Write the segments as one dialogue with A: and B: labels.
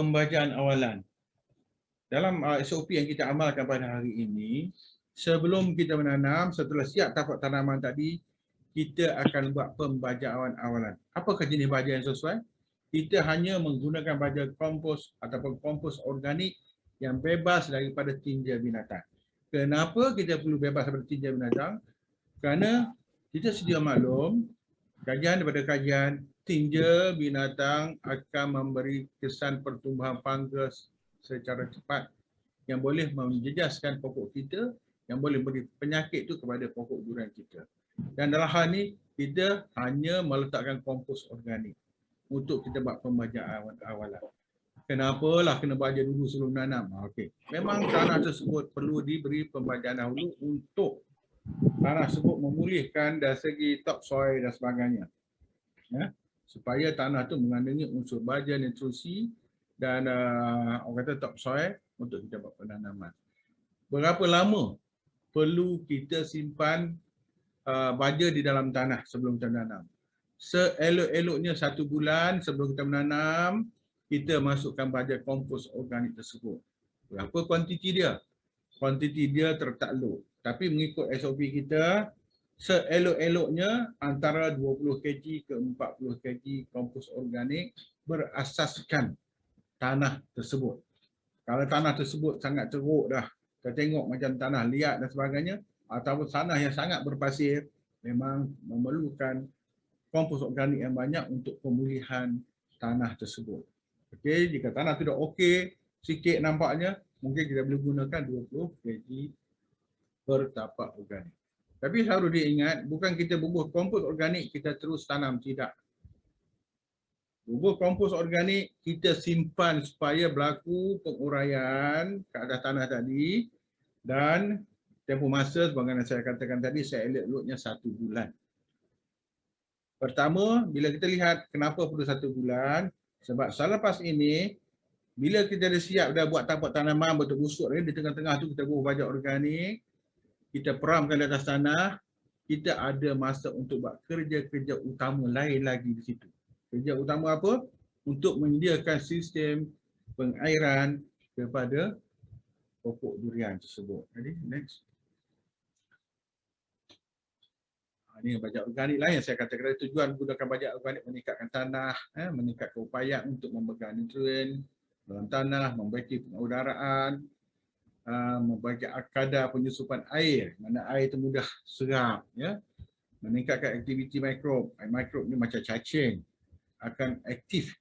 A: pembajaan awalan. Dalam SOP yang kita amalkan pada hari ini, sebelum kita menanam, setelah siap tapak tanaman tadi, kita akan buat pembajaan awalan. Apakah jenis baja yang sesuai? Kita hanya menggunakan baja kompos ataupun kompos organik yang bebas daripada tinja binatang. Kenapa kita perlu bebas daripada tinja binatang? Kerana kita sedia maklum, kajian daripada kajian, tinja binatang akan memberi kesan pertumbuhan fungus secara cepat yang boleh menjejaskan pokok kita, yang boleh beri penyakit itu kepada pokok durian kita. Dan dalam hal ini, kita hanya meletakkan kompos organik untuk kita buat pembajaan awalan. Kenapalah kena baja dulu sebelum nanam? Okey. Memang tanah tersebut perlu diberi pembajaan dahulu untuk tanah tersebut memulihkan dari segi topsoil dan sebagainya. Ya, supaya tanah itu mengandungi unsur baja, nitrogen dan orang kata topsoil untuk kita buat penanaman. Berapa lama perlu kita simpan baja di dalam tanah sebelum kita menanam? Seelok-eloknya 1 bulan sebelum kita menanam, kita masukkan baja kompos organik tersebut. Berapa kuantiti dia? Kuantiti dia tertakluk. Tapi mengikut SOP kita, seelok-eloknya antara 20 kg ke 40 kg kompos organik berasaskan tanah tersebut. Kalau tanah tersebut sangat teruk dah, kita tengok macam tanah liat dan sebagainya, ataupun tanah yang sangat berpasir, memang memerlukan kompos organik yang banyak untuk pemulihan tanah tersebut. Okey, jika tanah tidak okey, sikit nampaknya, mungkin kita boleh gunakan 20 kg per tapak organik. Tapi harus diingat, bukan kita bubuh kompos organik, kita terus tanam, tidak. Bubuh kompos organik, kita simpan supaya berlaku penguraian ke atas tanah tadi dan tempoh masa, sebagaimana saya katakan tadi, saya elok-eloknya 1 bulan. Pertama, bila kita lihat kenapa perlu 1 bulan, sebab selepas ini, bila kita dah siap dah buat tapak tanaman betul busuk di tengah-tengah tu kita bubuh baja organik, kita peramkan di atas tanah, kita ada masa untuk buat kerja-kerja utama lain lagi di situ. Kerja utama apa? Untuk menyediakan sistem pengairan kepada pokok durian tersebut. Jadi next. Ini baja organik lah yang saya katakan, tujuan menggunakan baja organik meningkatkan tanah, meningkatkan upaya untuk memegang nutrien dalam tanah, memperbaiki pengudaraan, memperbaiki kadar penyusupan air, mana air itu mudah serap, ya, meningkatkan aktiviti mikrob. Mikrob ni macam cacing akan aktif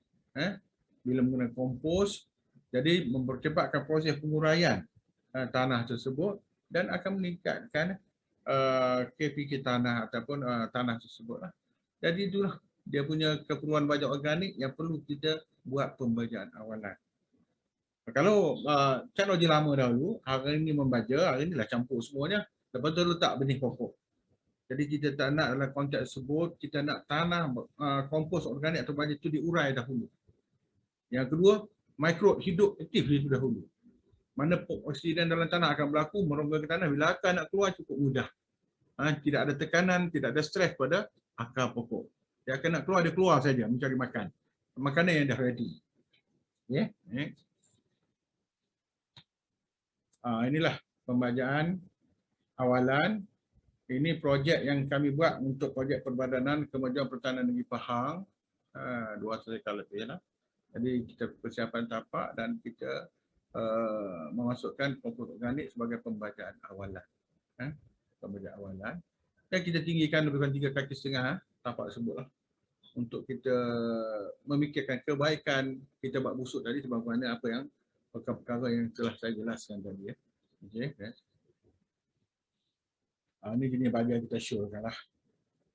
A: bila menggunakan kompos, jadi mempercepatkan proses penguraian tanah tersebut dan akan meningkatkan KPK tanah ataupun tanah tersebut lah. Jadi itulah dia punya keperluan baja organik yang perlu kita buat pembajaan awalan. Kalau teknologi lama dahulu, hari ini membaja, hari inilah campur semuanya, lepas tu letak benih pokok. Jadi kita tak nak dalam konteks tersebut, kita nak tanah kompos organik atau baja itu diurai dahulu. Yang kedua, mikrob hidup aktif itu dahulu. Mana oksigen dalam tanah akan berlaku, merongga ke tanah, bila akar nak keluar cukup mudah. Tidak ada tekanan, tidak ada stres pada akar pokok. Dia akan nak keluar, dia keluar saja mencari makan. Makanan yang dah ready. Okay. Next. Inilah pembajaan awalan. Ini projek yang kami buat untuk projek Perbadanan Kemajuan Pertanian Negeri Pahang. 2 tahun lebih lah. Jadi kita persiapan tapak dan kita memasukkan kompos organik sebagai pembajaan awalan. Pembajaan awalan. Dan kita tinggikan lebih kurang 3,5 kaki tapak tersebut lah. Untuk kita memikirkan kebaikan kita buat busuk tadi sebagaimana apa yang perkara-perkara yang telah saya jelaskan tadi. Okay. Ini jenis baja kita showkan lah.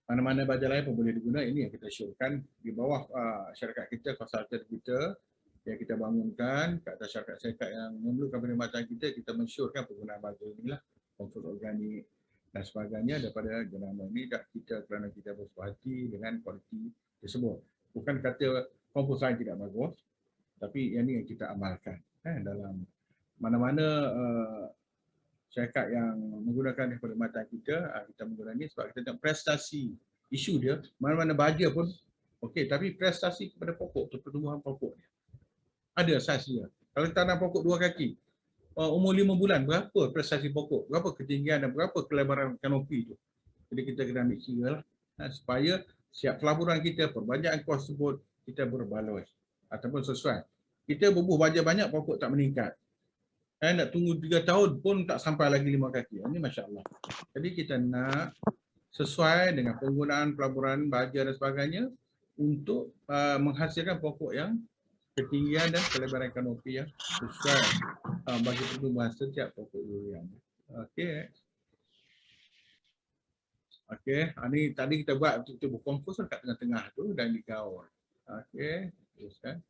A: Mana-mana baja lain pun boleh digunakan. Ini yang kita showkan di bawah syarikat kita, konsultan kita yang kita bangunkan ke atas syarikat-syarikat yang memerlukan perkhidmatan kita, kita mensyurkan penggunaan baja inilah, kompos organik dan sebagainya daripada jenama ini kita kerana kita berpuas hati dengan kualiti tersebut. Bukan kata kompos lain tidak bagus, tapi yang ini yang kita amalkan dalam mana-mana syarikat yang menggunakan perkhidmatan kita, kita menggunakan ini sebab kita tengok prestasi isu dia, mana-mana baja pun okey, tapi prestasi kepada pokok, pertumbuhan pokok dia. Ada saiz dia. Kalau tanam pokok 2 kaki, umur 5 bulan, berapa prestasi pokok, berapa ketinggian dan berapa kelebaran kanopi tu. Jadi kita kena ambil kira lah, supaya siap pelaburan kita, perbanyakkan kos tersebut, kita berbaloi ataupun sesuai. Kita bubuh baja banyak, pokok tak meningkat. Nak tunggu 3 tahun pun tak sampai lagi 5 kaki. Ini Masya Allah. Jadi kita nak sesuai dengan penggunaan pelaburan baja dan sebagainya untuk menghasilkan pokok yang ketinggian dan kelebaran kanopi yang sesuai bagi pertumbuhan setiap pokok durian. Okey. Okey, ni tadi kita buat untuk berkompos kat tengah-tengah tu dan digaul. Okey, teruskan.